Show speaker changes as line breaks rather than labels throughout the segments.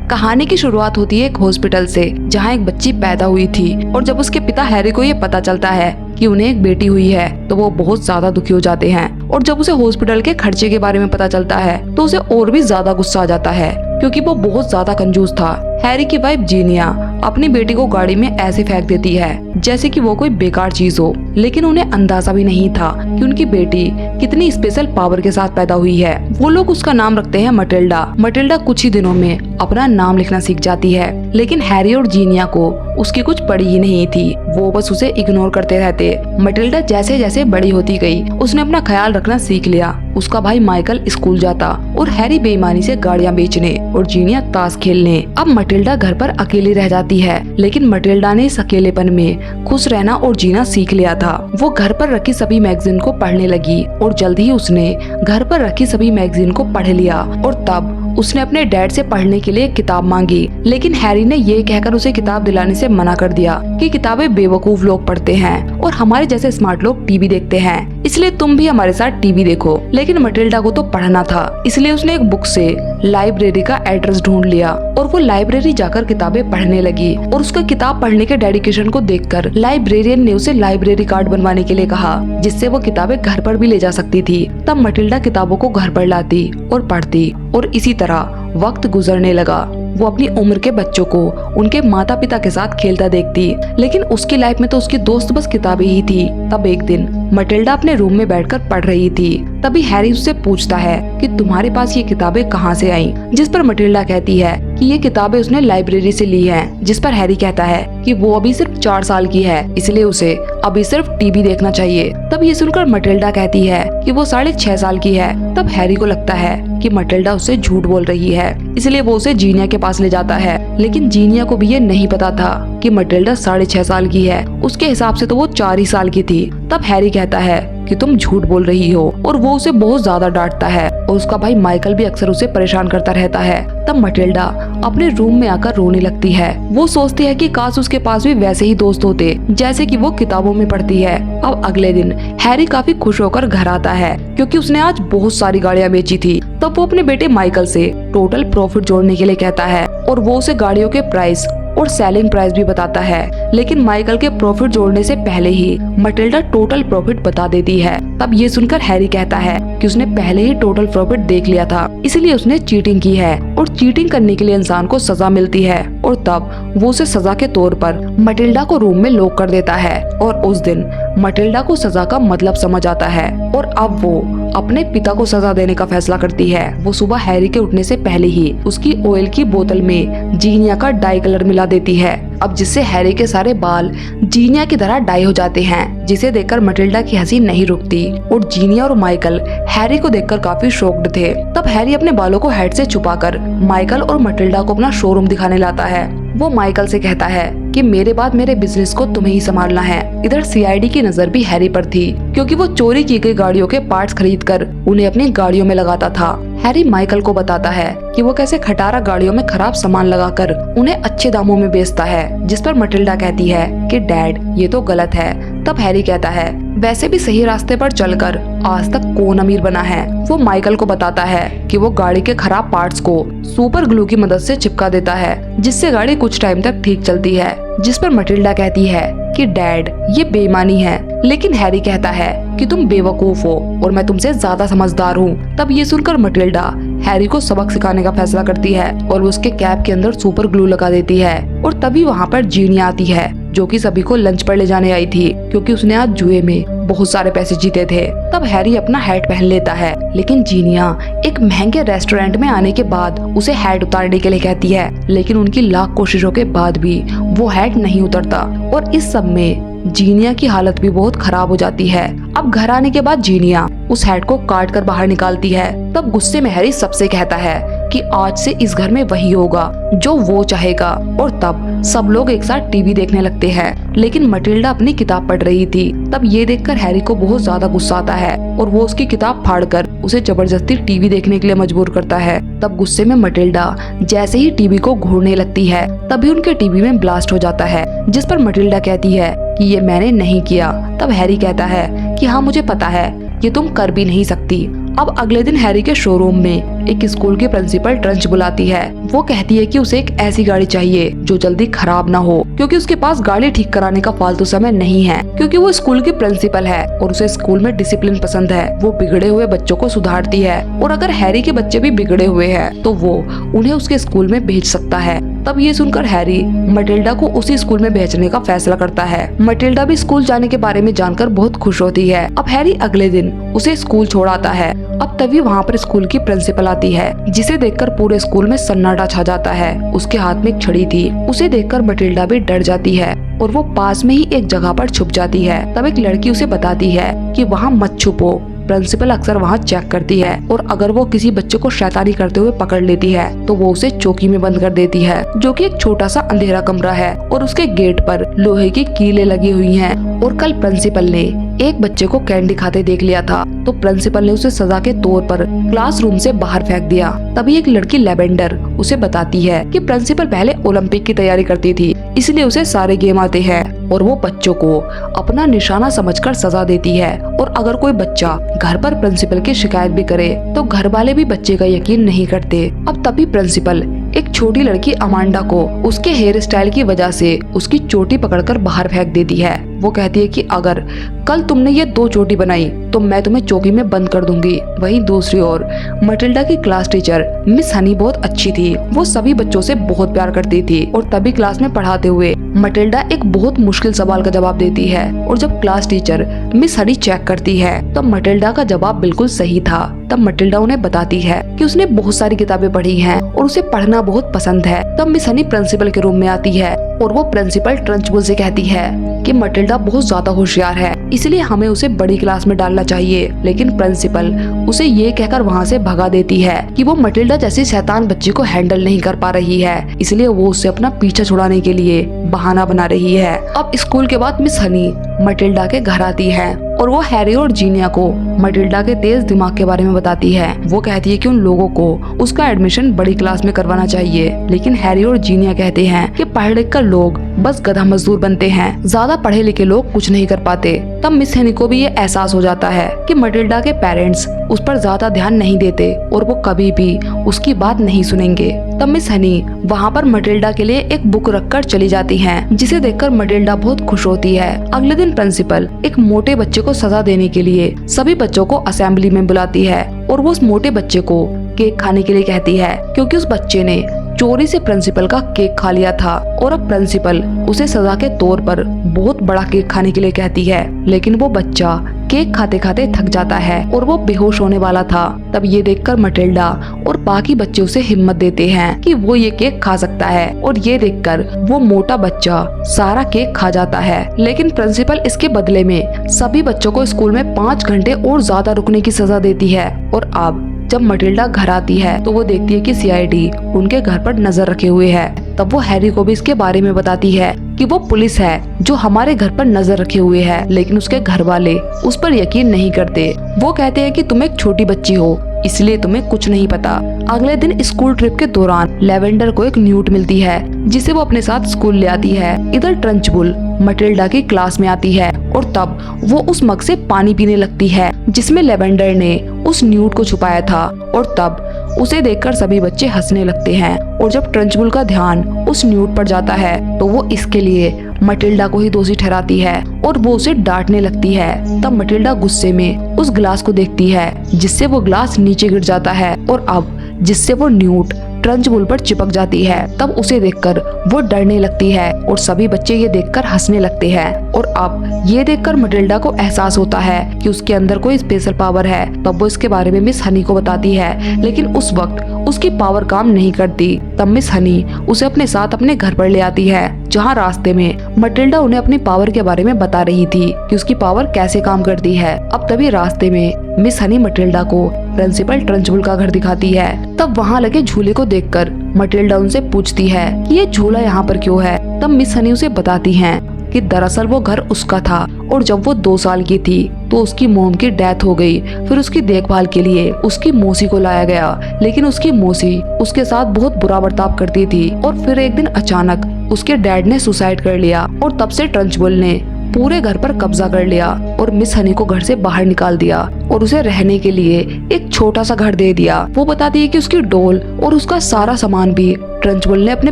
कहानी की शुरुआत होती है एक हॉस्पिटल से, जहाँ एक बच्ची पैदा हुई थी और जब उसके पिता हैरी को ये पता चलता है कि उन्हें एक बेटी हुई है तो वो बहुत ज्यादा दुखी हो जाते हैं। और जब उसे हॉस्पिटल के खर्चे के बारे में पता चलता है तो उसे और भी ज्यादा गुस्सा आ जाता है, क्योंकि वो बहुत ज्यादा कंजूस था। हैरी की वाइफ जीनिया अपनी बेटी को गाड़ी में ऐसे फेंक देती है जैसे कि वो कोई बेकार चीज हो, लेकिन उन्हें अंदाजा भी नहीं था कि उनकी बेटी कितनी स्पेशल पावर के साथ पैदा हुई है। वो लोग उसका नाम रखते हैं मटिल्डा। मटिल्डा कुछ ही दिनों में अपना नाम लिखना सीख जाती है, लेकिन हैरी और जीनिया को उसकी कुछ पड़ी ही नहीं थी। वो बस उसे इग्नोर करते रहते। मटिल्डा जैसे जैसे बड़ी होती गई उसने अपना ख्याल रखना सीख लिया। उसका भाई माइकल स्कूल जाता और हैरी बेईमानी से गाड़ियाँ बेचने और जीनिया ताश खेलने। अब मटिल्डा घर पर अकेली रह जाती है, लेकिन मटिल्डा ने इस अकेलेपन में खुश रहना और जीना सीख लिया था। वो घर पर रखी सभी मैगजीन को पढ़ने लगी और जल्द ही उसने घर पर रखी सभी मैगजीन को पढ़ लिया। और तब उसने अपने डैड से पढ़ने के लिए किताब मांगी, लेकिन हैरी ने ये कहकर उसे किताब दिलाने से मना कर दिया कि किताबें बेवकूफ लोग पढ़ते हैं और हमारे जैसे स्मार्ट लोग टीवी देखते हैं, इसलिए तुम भी हमारे साथ टीवी देखो। लेकिन मटिल्डा को तो पढ़ना था, इसलिए उसने एक बुक से लाइब्रेरी का एड्रेस ढूंढ लिया और वो लाइब्रेरी जाकर किताबें पढ़ने लगी। और उसका किताब पढ़ने के डेडिकेशन को देखकर लाइब्रेरियन ने उसे लाइब्रेरी कार्ड बनवाने के लिए कहा, जिससे वो किताबें घर पर भी ले जा सकती थी। तब मटिल्डा किताबों को घर पर लाती और पढ़ती और इसी तरह वक्त गुजरने लगा। वो अपनी उम्र के बच्चों को उनके माता पिता के साथ खेलता देखती, लेकिन उसकी लाइफ में तो उसकी दोस्त बस किताबें ही थी। तब एक दिन मटिल्डा अपने रूम में बैठकर पढ़ रही थी। तभी हैरी उससे पूछता है कि तुम्हारे पास ये किताबें कहाँ से आईं? जिस पर मटिल्डा कहती है कि ये किताबें उसने लाइब्रेरी से ली हैं। जिस पर हैरी कहता है कि वो अभी सिर्फ 4 साल की है, इसलिए उसे अभी सिर्फ टीवी देखना चाहिए। तब ये सुनकर मटिल्डा कहती है कि वो 6.5 साल की है। तब हैरी को लगता है कि मटिल्डा उससे झूठ बोल रही है, इसलिए वो उसे जीनिया के पास ले जाता है। लेकिन जीनिया को भी ये नहीं पता था कि मटिल्डा 6.5 साल की है। उसके हिसाब से तो वो 4 ही साल की थी। तब हैरी कहता है कि तुम झूठ बोल रही हो और वो उसे बहुत ज्यादा डांटता है और उसका भाई माइकल भी अक्सर उसे परेशान करता रहता है। तब मटिल्डा अपने रूम में आकर रोने लगती है। वो सोचती है कि काश उसके पास भी वैसे ही दोस्त होते जैसे कि वो किताबों में पढ़ती है। अब अगले दिन हैरी काफी खुश होकर घर आता है, क्योंकि उसने आज बहुत सारी गाड़ियाँ बेची थी। तब वो अपने बेटे माइकल से टोटल प्रॉफिट जोड़ने के लिए कहता है और वो उसे गाड़ियों के प्राइस और सेलिंग प्राइस भी बताता है। लेकिन माइकल के प्रॉफिट जोड़ने से पहले ही मटिल्डा टोटल प्रॉफिट बता देती है। तब ये सुनकर हैरी कहता है कि उसने पहले ही टोटल प्रॉफिट देख लिया था, इसलिए उसने चीटिंग की है और चीटिंग करने के लिए इंसान को सजा मिलती है। और तब वो उसे सजा के तौर पर मटिल्डा को रूम में लॉक कर देता है। और उस दिन मटिल्डा को सजा का मतलब समझ आता है और अब वो अपने पिता को सजा देने का फैसला करती है। वो सुबह हैरी के उठने से पहले ही उसकी ऑयल की बोतल में जीनिया का डाई कलर मिला देती है। अब जिससे हैरी के सारे बाल जीनिया की तरह डाई हो जाते हैं, जिसे देखकर मटिल्डा की हंसी नहीं रुकती और जीनिया और माइकल हैरी को देखकर काफी शॉक्ड थे। तब हैरी अपने बालों को हेड से छुपाकर माइकल और मटिल्डा को अपना शोरूम दिखाने लाता है। वो माइकल से कहता है कि मेरे बाद मेरे बिजनेस को तुम्हें ही संभालना है। इधर सीआईडी की नजर भी हैरी पर थी, क्योंकि वो चोरी की गई गाड़ियों के पार्ट्स खरीदकर उन्हें अपनी गाड़ियों में लगाता था। हैरी माइकल को बताता है कि वो कैसे खटारा गाड़ियों में खराब सामान लगाकर उन्हें अच्छे दामों में बेचता है, जिस पर मटिल्डा कहती है कि डैड ये तो गलत है। तब हैरी कहता है वैसे भी सही रास्ते पर चलकर आज तक कौन अमीर बना है। वो माइकल को बताता है कि वो गाड़ी के खराब पार्ट्स को सुपर ग्लू की मदद से चिपका देता है, जिससे गाड़ी कुछ टाइम तक ठीक चलती है। जिस पर मटिल्डा कहती है कि डैड ये बेईमानी है। लेकिन हैरी कहता है कि तुम बेवकूफ हो और मैं तुमसे ज्यादा समझदार हूँ। तब ये सुनकर मटिल्डा हैरी को सबक सिखाने का फैसला करती है और वो उसके कैप के अंदर सुपर ग्लू लगा देती है। और तभी वहाँ पर जीनिया आती है, जो कि सभी को लंच पर ले जाने आई थी, क्योंकि उसने आज जुए में बहुत सारे पैसे जीते थे। तब हैरी अपना हैट पहन लेता है, लेकिन जीनिया एक महंगे रेस्टोरेंट में आने के बाद उसे हैट उतारने के लिए कहती है, लेकिन उनकी लाख कोशिशों के बाद भी वो हैट नहीं उतरता और इस सब में जीनिया की हालत भी बहुत खराब हो जाती है। अब घर आने के बाद जीनिया उस हैट को काट कर बाहर निकालती है। तब गुस्से में हैरी सबसे कहता है कि आज से इस घर में वही होगा जो वो चाहेगा। और तब सब लोग एक साथ टीवी देखने लगते हैं, लेकिन मटिल्डा अपनी किताब पढ़ रही थी। तब ये देखकर हैरी को बहुत ज्यादा गुस्सा आता है और वो उसकी किताब फाड़कर उसे जबरदस्ती टीवी देखने के लिए मजबूर करता है। तब गुस्से में मटिल्डा जैसे ही टीवी को घूरने लगती है, तभी उनके टीवी में ब्लास्ट हो जाता है, जिस पर मटिल्डा कहती है कि ये मैंने नहीं किया। तब हैरी कहता है कि हाँ मुझे पता है ये तुम कर भी नहीं सकती। अब अगले दिन हैरी के शोरूम में एक स्कूल की प्रिंसिपल ट्रंच बुलाती है। वो कहती है कि उसे एक ऐसी गाड़ी चाहिए जो जल्दी खराब ना हो, क्योंकि उसके पास गाड़ी ठीक कराने का फालतू समय नहीं है, क्योंकि वो स्कूल की प्रिंसिपल है और उसे स्कूल में डिसिप्लिन पसंद है। वो बिगड़े हुए बच्चों को सुधारती है और अगर हैरी के बच्चे भी बिगड़े हुए हैं तो वो उन्हें उसके स्कूल में भेज सकता है। तब ये सुनकर हैरी मटिल्डा को उसी स्कूल में भेजने का फैसला करता है। मटिल्डा भी स्कूल जाने के बारे में जानकर बहुत खुश होती है। अब हैरी अगले दिन उसे स्कूल छोड़ आता है। अब तभी वहाँ पर स्कूल की प्रिंसिपल आती है, जिसे देखकर पूरे स्कूल में सन्नाटा छा जाता है। उसके हाथ में एक छड़ी थी। उसे देखकर मटिल्डा भी डर जाती है और वो पास में ही एक जगह पर छुप जाती है। तब एक लड़की उसे बताती है कि वहाँ मत छुपो। प्रिंसिपल अक्सर वहाँ चेक करती है और अगर वो किसी बच्चे को शैतानी करते हुए पकड़ लेती है तो वो उसे चौकी में बंद कर देती है, जो कि एक छोटा सा अंधेरा कमरा है और उसके गेट पर लोहे की कीलें लगी हुई हैं। और कल प्रिंसिपल ने एक बच्चे को कैंडी खाते देख लिया था, तो प्रिंसिपल ने उसे सजा के तौर पर क्लासरूम से बाहर फेंक दिया। तभी एक लड़की लेवेंडर उसे बताती है कि प्रिंसिपल पहले ओलंपिक की तैयारी करती थी, इसलिए उसे सारे गेम आते हैं और वो बच्चों को अपना निशाना समझकर सजा देती है। और अगर कोई बच्चा घर पर प्रिंसिपल की शिकायत भी करे तो घर वाले भी बच्चे का यकीन नहीं करते। अब तभी प्रिंसिपल एक छोटी लड़की अमांडा को उसके हेयर स्टाइल की वजह से उसकी चोटी पकड़कर बाहर फेंक देती है। वो कहती है कि अगर कल तुमने ये 2 चोटी बनाई तो मैं तुम्हें चौकी में बंद कर दूंगी। वहीं दूसरी ओर मटिल्डा की क्लास टीचर मिस हनी बहुत अच्छी थी। वो सभी बच्चों से बहुत प्यार करती थी और तभी क्लास में पढ़ाते हुए मटिल्डा एक बहुत मुश्किल सवाल का जवाब देती है और जब class teacher miss Honey check करती है तो मटिल्डा का जवाब बिल्कुल सही था। तब मटिल्डा उन्हें बताती है कि उसने बहुत सारी किताबें पढ़ी हैं और उसे पढ़ना बहुत पसंद है। तब मिस हनी प्रिंसिपल के रूम में आती है और वो प्रिंसिपल ट्रंचबुल से कहती है कि मटिल्डा बहुत ज्यादा होशियार है, इसलिए हमें उसे बड़ी क्लास में डालना चाहिए। लेकिन प्रिंसिपल उसे ये कहकर वहाँ से भगा देती है कि वो मटिल्डा जैसी शैतान बच्ची को हैंडल नहीं कर पा रही है, इसलिए वो उससे अपना पीछा छुड़ाने के लिए बहाना बना रही है। अब स्कूल के बाद मिस हनी मटिल्डा के घर आती है और वो हैरी और जीनिया को मटिल्डा के तेज दिमाग के बारे में बताती है। वो कहती है कि उन लोगों को उसका एडमिशन बड़ी क्लास में करवाना चाहिए, लेकिन हैरी और जीनिया कहते हैं कि पढ़ लिख कर लोग बस गधा मजदूर बनते हैं, ज्यादा पढ़े लिखे लोग कुछ नहीं कर पाते। तब मिस हनी को भी ये एहसास हो जाता है कि मटिल्डा के पेरेंट्स उस पर ज्यादा ध्यान नहीं देते और वो कभी भी उसकी बात नहीं सुनेंगे। तब मिस हनी वहाँ पर मटिल्डा के लिए एक बुक रखकर चली जाती हैं, जिसे देखकर मटिल्डा बहुत खुश होती है। अगले दिन प्रिंसिपल एक मोटे बच्चे को सजा देने के लिए सभी बच्चों को असेंबली में बुलाती है और वो उस मोटे बच्चे को केक खाने के लिए कहती है, क्योंकि उस बच्चे ने चोरी से प्रिंसिपल का केक खा लिया था और अब प्रिंसिपल उसे सजा के तौर पर बहुत बड़ा केक खाने के लिए कहती है। लेकिन वो बच्चा केक खाते खाते थक जाता है और वो बेहोश होने वाला था। तब ये देखकर मटिल्डा और बाकी बच्चे उसे हिम्मत देते हैं कि वो ये केक खा सकता है और ये देखकर वो मोटा बच्चा सारा केक खा जाता है। लेकिन प्रिंसिपल इसके बदले में सभी बच्चों को स्कूल में 5 घंटे और ज्यादा रुकने की सजा देती है। और अब जब मटिल्डा घर आती है तो वो देखती है कि सीआईडी उनके घर पर नजर रखे हुए है। तब वो हैरी को भी इसके बारे में बताती है कि वो पुलिस है जो हमारे घर पर नजर रखे हुए है, लेकिन उसके घर वाले उस पर यकीन नहीं करते। वो कहते हैं कि तुम एक छोटी बच्ची हो, इसलिए तुम्हें कुछ नहीं पता। अगले दिन स्कूल ट्रिप के दौरान लेवेंडर को एक न्यूट मिलती है, जिसे वो अपने साथ स्कूल ले आती है। इधर ट्रंचबुल मटिल्डा की क्लास में आती है और तब वो उस मग से पानी पीने लगती है जिसमें लेवेंडर ने उस न्यूट को छुपाया था। और तब उसे देखकर सभी बच्चे हंसने लगते हैं और जब ट्रंचबुल का ध्यान उस न्यूट पर जाता है तो वो इसके लिए मटिल्डा को ही दोषी ठहराती है और वो उसे डांटने लगती है। तब मटिल्डा गुस्से में उस ग्लास को देखती है, जिससे वो ग्लास नीचे गिर जाता है और अब जिससे वो न्यूट ट्रंचबुल पर चिपक जाती है। तब उसे देखकर वो डरने लगती है और सभी बच्चे ये देखकर हंसने लगते हैं। और अब ये देखकर मटिल्डा को एहसास होता है कि उसके अंदर कोई स्पेशल पावर है। तब वो इसके बारे में मिस हनी को बताती है, लेकिन उस वक्त उसकी पावर काम नहीं करती। तब मिस हनी उसे अपने साथ अपने घर पर ले आती है, जहाँ रास्ते में मटिल्डा उन्हें अपनी पावर के बारे में बता रही थी कि उसकी पावर कैसे काम करती है। अब तभी रास्ते में मिस हनी मटिल्डा को प्रिंसिपल ट्रंचबुल का घर दिखाती है। तब वहाँ लगे झूले को देखकर मटिल्डा उनसे पूछती है कि ये झूला यहाँ पर क्यों है। तब मिस हनी उसे बताती हैं कि दरअसल वो घर उसका था और जब वो 2 साल की थी तो उसकी मॉम की डेथ हो गई। फिर उसकी देखभाल के लिए उसकी मौसी को लाया गया, लेकिन उसकी मौसी उसके साथ बहुत बुरा बर्ताव करती थी। और फिर एक दिन अचानक उसके डैड ने सुसाइड कर लिया और तब से ट्रंचबुल ने पूरे घर पर कब्जा कर लिया और मिस हनी को घर से बाहर निकाल दिया और उसे रहने के लिए एक छोटा सा घर दे दिया। वो बताती है कि उसकी डॉल और उसका सारा सामान भी ट्रंचबुल ने अपने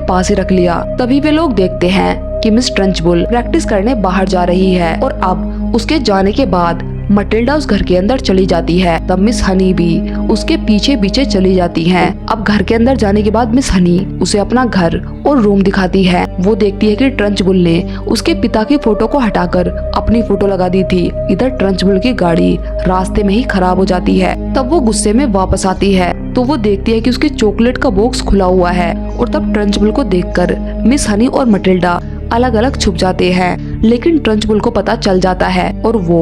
पास ही रख लिया। तभी वे लोग देखते हैं कि मिस ट्रंचबुल प्रैक्टिस करने बाहर जा रही है और अब उसके जाने के बाद मटिल्डा उस घर के अंदर चली जाती है। तब मिस हनी भी उसके पीछे पीछे चली जाती है। अब घर के अंदर जाने के बाद मिस हनी उसे अपना घर और रूम दिखाती है। वो देखती है कि ट्रंचबुल ने उसके पिता की फोटो को हटाकर अपनी फोटो लगा दी थी। इधर ट्रंचबुल की गाड़ी रास्ते में ही खराब हो जाती है। तब वो गुस्से में वापस आती है तो वो देखती है कि उसकी चॉकलेट का बॉक्स खुला हुआ है और तब ट्रंचबुल को देखकर मिस हनी और मटिल्डा अलग अलग छुप जाते हैं। लेकिन ट्रंचबुल को पता चल जाता है और वो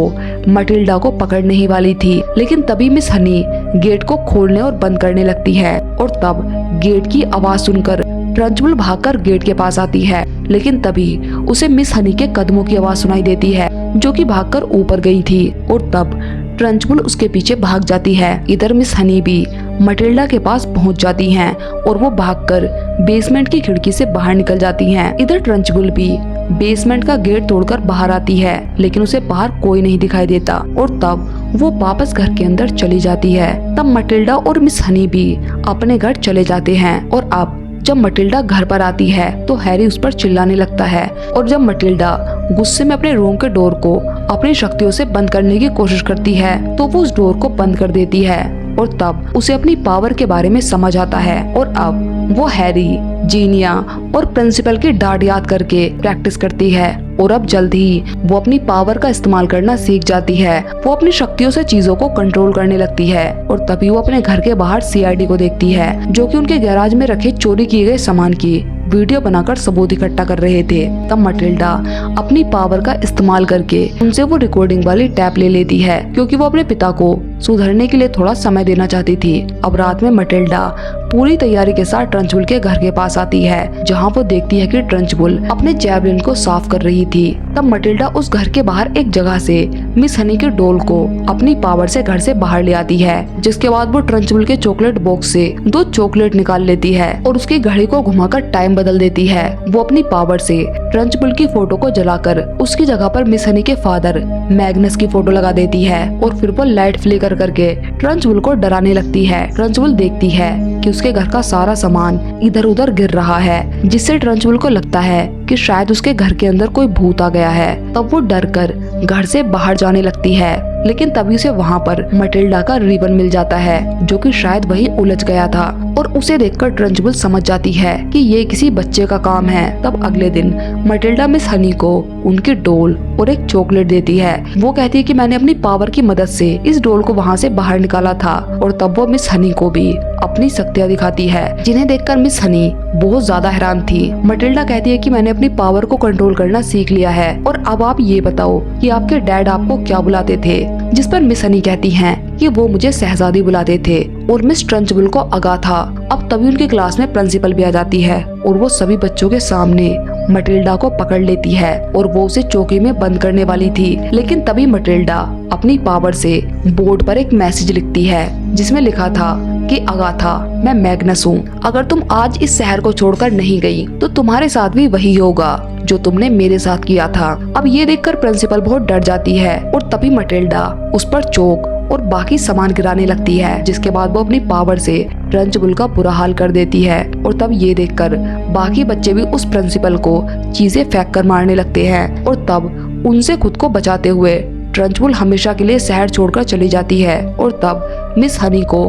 मटिल्डा को पकड़ने ही वाली थी। लेकिन तभी मिस हनी गेट को खोलने और बंद करने लगती है और तब गेट की आवाज सुनकर ट्रंचबुल भागकर गेट के पास आती है। लेकिन तभी उसे मिस हनी के कदमों की आवाज सुनाई देती है जो कि भागकर ऊपर गई थी और तब ट्रंचबुल उसके पीछे भाग जाती है। इधर मिस हनी भी मटिल्डा के पास पहुंच जाती हैं और वो भागकर बेसमेंट की खिड़की से बाहर निकल जाती हैं। इधर ट्रंचबुल भी बेसमेंट का गेट तोड़कर बाहर आती है लेकिन उसे बाहर कोई नहीं दिखाई देता और तब वो वापस घर के अंदर चली जाती है। तब मटिल्डा और मिस हनी भी अपने घर चले जाते हैं और अब जब मटिल्डा घर पर आती है तो हैरी उस पर चिल्लाने लगता है और जब मटिल्डा गुस्से में अपने रूम के डोर को अपनी शक्तियों से बंद करने की कोशिश करती है तो वो उस डोर को बंद कर देती है और तब उसे अपनी पावर के बारे में समझ आता है और अब वो हैरी, जीनिया और प्रिंसिपल की डांट याद करके प्रैक्टिस करती है और अब जल्द ही वो अपनी पावर का इस्तेमाल करना सीख जाती है। वो अपनी शक्तियों से चीजों को कंट्रोल करने लगती है और तभी वो अपने घर के बाहर सीआईडी को देखती है जो कि उनके गैराज में रखे चोरी किए गए सामान की वीडियो बनाकर सबूत इकट्ठा कर रहे थे। तब मटिल्डा अपनी पावर का इस्तेमाल करके उनसे वो रिकॉर्डिंग वाली टैप ले लेती है क्योंकि वो अपने पिता को सुधरने के लिए थोड़ा समय देना चाहती थी। अब रात में मटिल्डा पूरी तैयारी के साथ ट्रंचबुल के घर के पास आती है जहाँ वो देखती है कि ट्रंचबुल अपने जैवलिन को साफ कर रही थी। तब मटिल्डा उस घर के बाहर एक जगह से मिस हनी के डोल को अपनी पावर से घर से बाहर ले आती है जिसके बाद वो ट्रंचबुल के चॉकलेट बॉक्स से 2 चॉकलेट निकाल लेती है और उसकी घड़ी को घुमाकर टाइम बदल देती है। वो अपनी पावर से ट्रंचबुल की फोटो को जलाकर उसकी जगह पर मिस हनी के फादर मैग्नस की फोटो लगा देती है और फिर वो लाइट फ्लिकर करके ट्रंचबुल को डराने लगती है। ट्रंचबुल देखती है कि उसके घर का सारा सामान इधर उधर गिर रहा है जिससे ट्रंचबुल को लगता है कि शायद उसके घर के अंदर कोई भूत आ गया है। तब वो डर कर घर से बाहर जाने लगती है लेकिन तभी उसे वहाँ पर मटिल्डा का रिबन मिल जाता है जो कि शायद वही उलझ गया था और उसे देखकर ट्रंचबुल समझ जाती है कि ये किसी बच्चे का काम है। तब अगले दिन मटिल्डा मिस हनी को उनकी डोल और एक चॉकलेट देती है। वो कहती है कि मैंने अपनी पावर की मदद से इस डोल को वहाँ से बाहर निकाला था और तब वो मिस हनी को भी अपनी शक्तियाँ दिखाती है जिन्हें देखकर मिस हनी बहुत ज्यादा हैरान थी। मटिल्डा कहती है कि मैंने अपनी पावर को कंट्रोल करना सीख लिया है और अब आप ये बताओ कि आपके डैड आपको क्या बुलाते थे। जिस पर मिस हनी कहती हैं कि वो मुझे शहजादी बुलाते थे और मिस ट्रंचबुल को आगा था। अब तभी उनकी क्लास में प्रिंसिपल भी आ जाती है और वो सभी बच्चों के सामने मटिल्डा को पकड़ लेती है और वो उसे चौकी में बंद करने वाली थी। लेकिन तभी मटिल्डा अपनी पावर से बोर्ड पर एक मैसेज लिखती है जिसमें लिखा था कि अगाथा, मैं मैग्नस हूँ। अगर तुम आज इस शहर को छोड़कर नहीं गई तो तुम्हारे साथ भी वही होगा जो तुमने मेरे साथ किया था। अब ये देखकर प्रिंसिपल बहुत डर जाती है और तभी मटिल्डा उस पर चौक और बाकी सामान गिराने लगती है जिसके बाद वो अपनी पावर से ट्रंचबुल का बुरा हाल कर देती है और तब ये देखकर बाकी बच्चे भी उस प्रिंसिपल को चीजें फेंक कर मारने लगते हैं और तब उनसे खुद को बचाते हुए ट्रंचबुल हमेशा के लिए शहर छोड़कर चली जाती है और तब मिस हनी को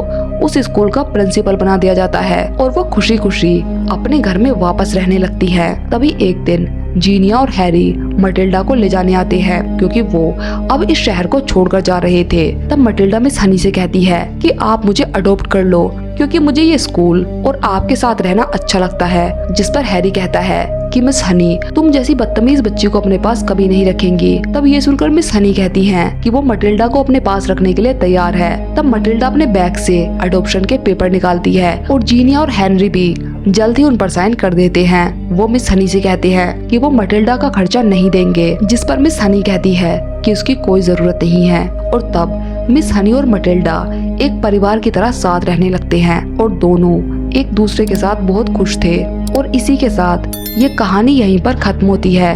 उस स्कूल का प्रिंसिपल बना दिया जाता है और वो खुशी खुशी अपने घर में वापस रहने लगती है। तभी एक दिन जीनिया और हैरी मटिल्डा को ले जाने आते हैं क्योंकि वो अब इस शहर को छोड़कर जा रहे थे। तब मटिल्डा मिस हनी से कहती है कि आप मुझे अडॉप्ट कर लो क्योंकि मुझे ये स्कूल और आपके साथ रहना अच्छा लगता है। जिस पर हैरी कहता है कि मिस हनी, तुम जैसी बदतमीज बच्ची को अपने पास कभी नहीं रखेंगी। तब ये सुनकर मिस हनी कहती हैं कि वो मटिल्डा को अपने पास रखने के लिए तैयार है। तब मटिल्डा अपने बैग से अडॉप्शन के पेपर निकालती है और जीनिया और हेनरी भी जल्द ही उन पर साइन कर देते हैं। वो मिस हनी से कहते हैं कि वो मटिल्डा का खर्चा नहीं देंगे, जिस पर मिस हनी कहती है कि उसकी कोई जरूरत नहीं है। और तब मिस हनी और मटिल्डा एक परिवार की तरह साथ रहने लगते हैं और दोनों एक दूसरे के साथ बहुत खुश थे। और इसी के साथ ये कहानी यहीं पर खत्म होती है।